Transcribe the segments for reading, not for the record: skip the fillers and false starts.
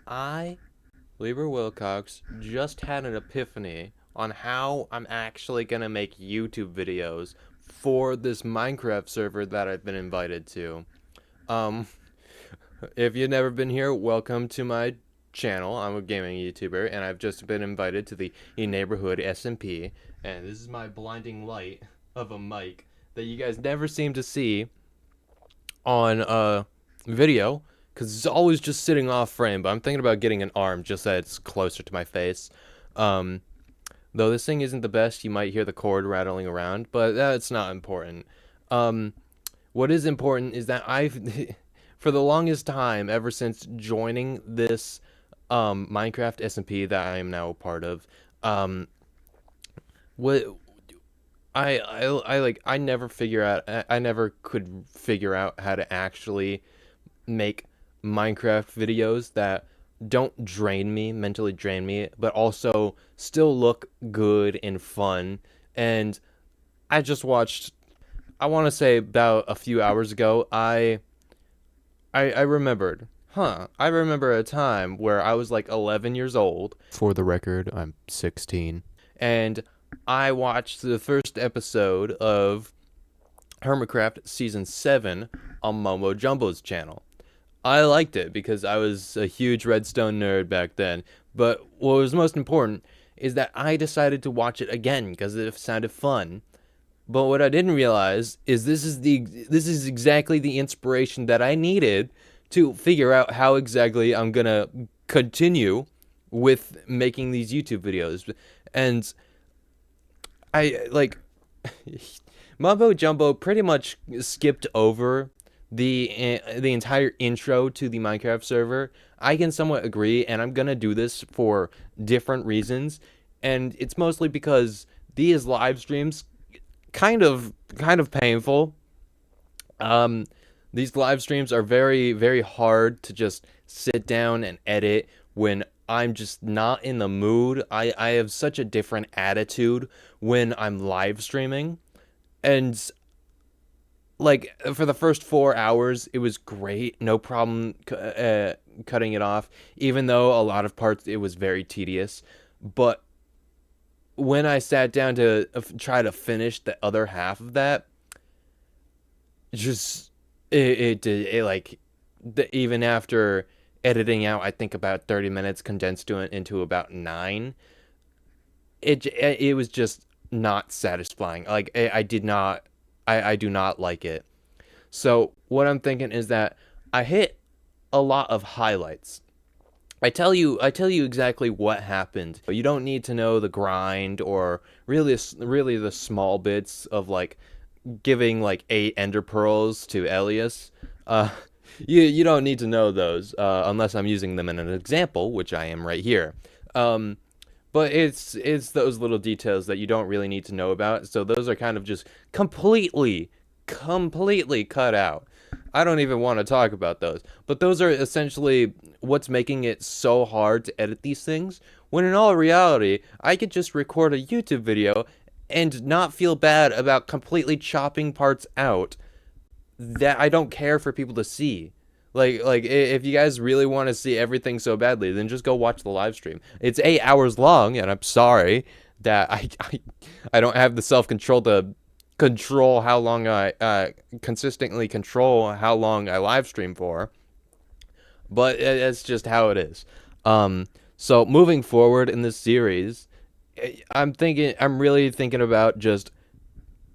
I, Lieber Wilcox, just had an epiphany on how I'm actually gonna make YouTube videos for this Minecraft server that I've been invited to. Um, if you've never been here, welcome to my channel. I'm a gaming YouTuber, and I've just been invited to the neighborhood SMP, and this is my blinding light of a mic that you guys never seem to see on video because it's always just sitting off frame. But I'm thinking about getting an arm just so it's closer to my face. Um, though this thing isn't the best, you might hear the cord rattling around, but that's not important. Um, what is important is that I've, for the longest time, ever since joining this Minecraft SMP that I am now a part of, um, what I never figure out I never could figure out how to actually make Minecraft videos that don't mentally drain me, but also still look good and fun. And I just watched, I want to say about a few hours ago, I remembered, I remember a time where I was like 11 years old. For the record, I'm 16. And I watched the first episode of Hermitcraft Season 7 on Momo Jumbo's channel. I liked it because I was a huge Redstone nerd back then. But what was most important is that I decided to watch it again because it sounded fun. But what I didn't realize is this is exactly the inspiration that I needed to figure out how exactly I'm gonna continue with making these YouTube videos. And I like Mumbo Jumbo pretty much skipped over the entire intro to the Minecraft server. I can somewhat agree, and I'm gonna do this for different reasons, and it's mostly because these live streams kind of painful. Um, these live streams are very hard to just sit down and edit when I'm just not in the mood. I have such a different attitude when I'm live streaming. And like for the first 4 hours, it was great, no problem cutting it off. Even though a lot of parts it was very tedious, but when I sat down to try to finish the other half of that, just it like even after editing out, I think about 30 minutes, condensed to it into about 9. It was just not satisfying. Like I did not, I do not like it. So what I'm thinking is that I hit a lot of highlights. I tell you exactly what happened. You don't need to know the grind or really the small bits of like giving like 8 ender pearls to Elias. Uh, you don't need to know those unless I'm using them in an example, which I am right here. Um, but it's those little details that you don't really need to know about. So those are kind of just completely cut out. I don't even want to talk about those. But those are essentially what's making it so hard to edit these things. When in all reality, I could just record a YouTube video and not feel bad about completely chopping parts out that I don't care for people to see. Like if you guys really want to see everything so badly, then just go watch the live stream. It's 8 hours long, and I'm sorry that I don't have the self control to control how long I consistently control how long I live stream for. But it's just how it is. So moving forward in this series, I'm really thinking about just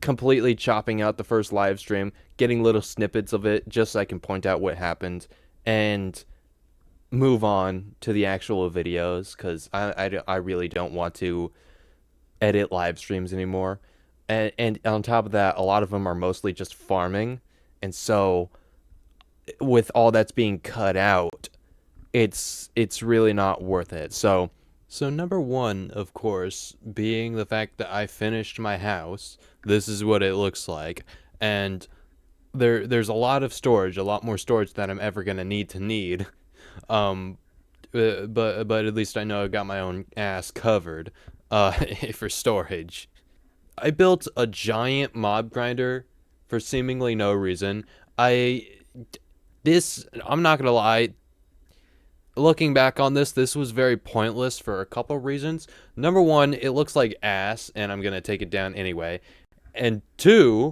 completely chopping out the first live stream, getting little snippets of it just so I can point out what happened and move on to the actual videos because I really don't want to edit live streams anymore. And on top of that, a lot of them are mostly just farming. And so with all that's being cut out, it's really not worth it. So number one, of course, being the fact that I finished my house. This is what it looks like, and there's a lot of storage, a lot more storage than I'm ever gonna need. Um, but at least I know I got my own ass covered, for storage. I built a giant mob grinder for seemingly no reason. I'm not gonna lie, looking back on this was very pointless for a couple reasons. Number one, it looks like ass, and I'm gonna take it down anyway. And two,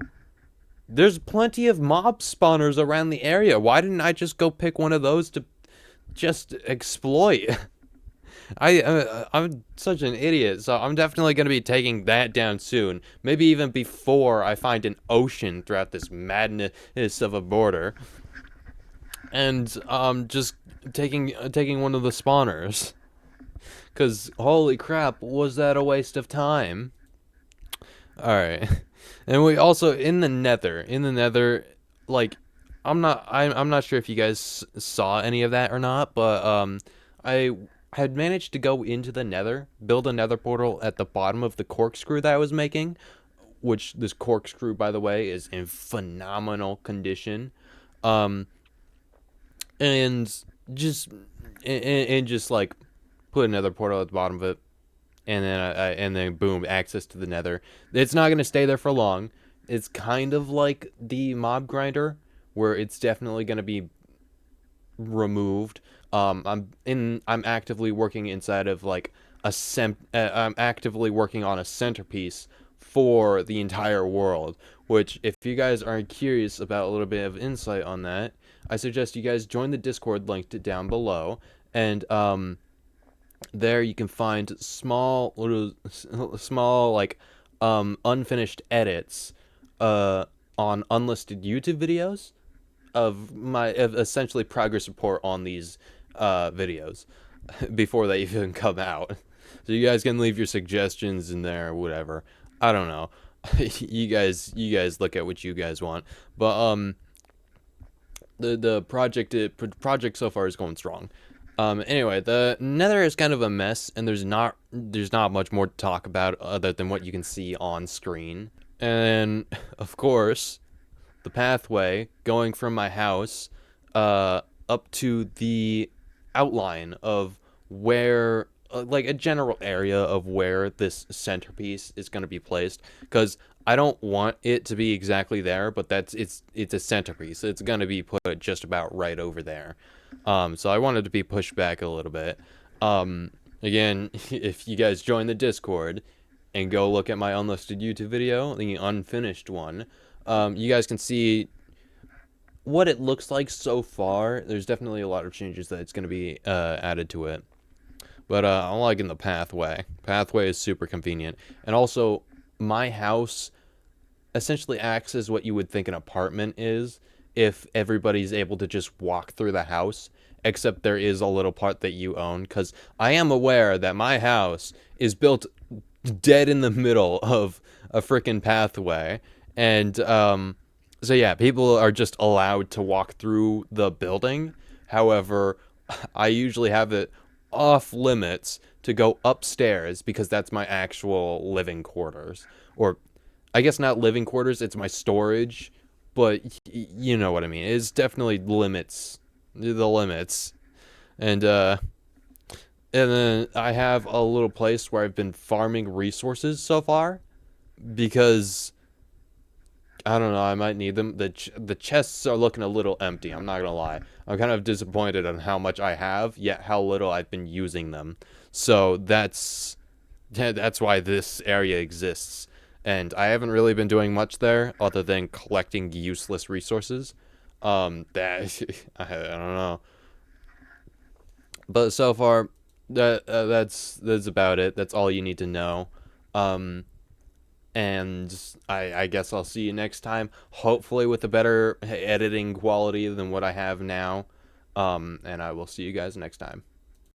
there's plenty of mob spawners around the area. Why didn't I just go pick one of those to just exploit? I'm such an idiot, so I'm definitely gonna be taking that down soon. Maybe even before I find an ocean throughout this madness of a border, and just taking one of the spawners. Cause holy crap, was that a waste of time? All right, and we also in the Nether, like I'm not sure if you guys saw any of that or not, but I had managed to go into the Nether, build a Nether portal at the bottom of the corkscrew that I was making, which this corkscrew, by the way, is in phenomenal condition, um, and just and just like put another portal at the bottom of it, and then and then boom, access to the Nether. It's not gonna stay there for long. It's kind of like the mob grinder, where it's definitely gonna be removed. I'm actively working inside of like I'm actively working on a centerpiece for the entire world. Which, if you guys are curious about a little bit of insight on that, I suggest you guys join the Discord linked down below, and there you can find small like unfinished edits on unlisted YouTube videos of essentially progress report on these videos before they even come out. So you guys can leave your suggestions in there or whatever. I don't know. You guys look at what you guys want. But the project so far is going strong. Anyway, the Nether is kind of a mess, and there's not much more to talk about other than what you can see on screen. And of course, the pathway going from my house up to the outline of where like a general area of where this centerpiece is going to be placed, because I don't want it to be exactly there, but it's a centerpiece. It's going to be put just about right over there. So I wanted to be pushed back a little bit. Again, if you guys join the Discord and go look at my unlisted YouTube video, the unfinished one, you guys can see what it looks like so far. There's definitely a lot of changes that's going to be added to it. But I'm liking the pathway. Pathway is super convenient. And also, my house essentially acts as what you would think an apartment is if everybody's able to just walk through the house, except there is a little part that you own, because I am aware that my house is built dead in the middle of a freaking pathway, and so yeah, people are just allowed to walk through the building. However, I usually have it off limits to go upstairs because that's my actual living quarters, or I guess not living quarters, it's my storage, but you know what I mean. It's definitely the limits. And and then I have a little place where I've been farming resources so far, because I don't know, I might need them. The chests are looking a little empty, I'm not gonna lie. I'm kind of disappointed on how much I have, yet how little I've been using them. So that's why this area exists. And I haven't really been doing much there other than collecting useless resources. That I don't know. But so far, that's about it. That's all you need to know. Um, and I guess I'll see you next time. Hopefully with a better editing quality than what I have now. And I will see you guys next time.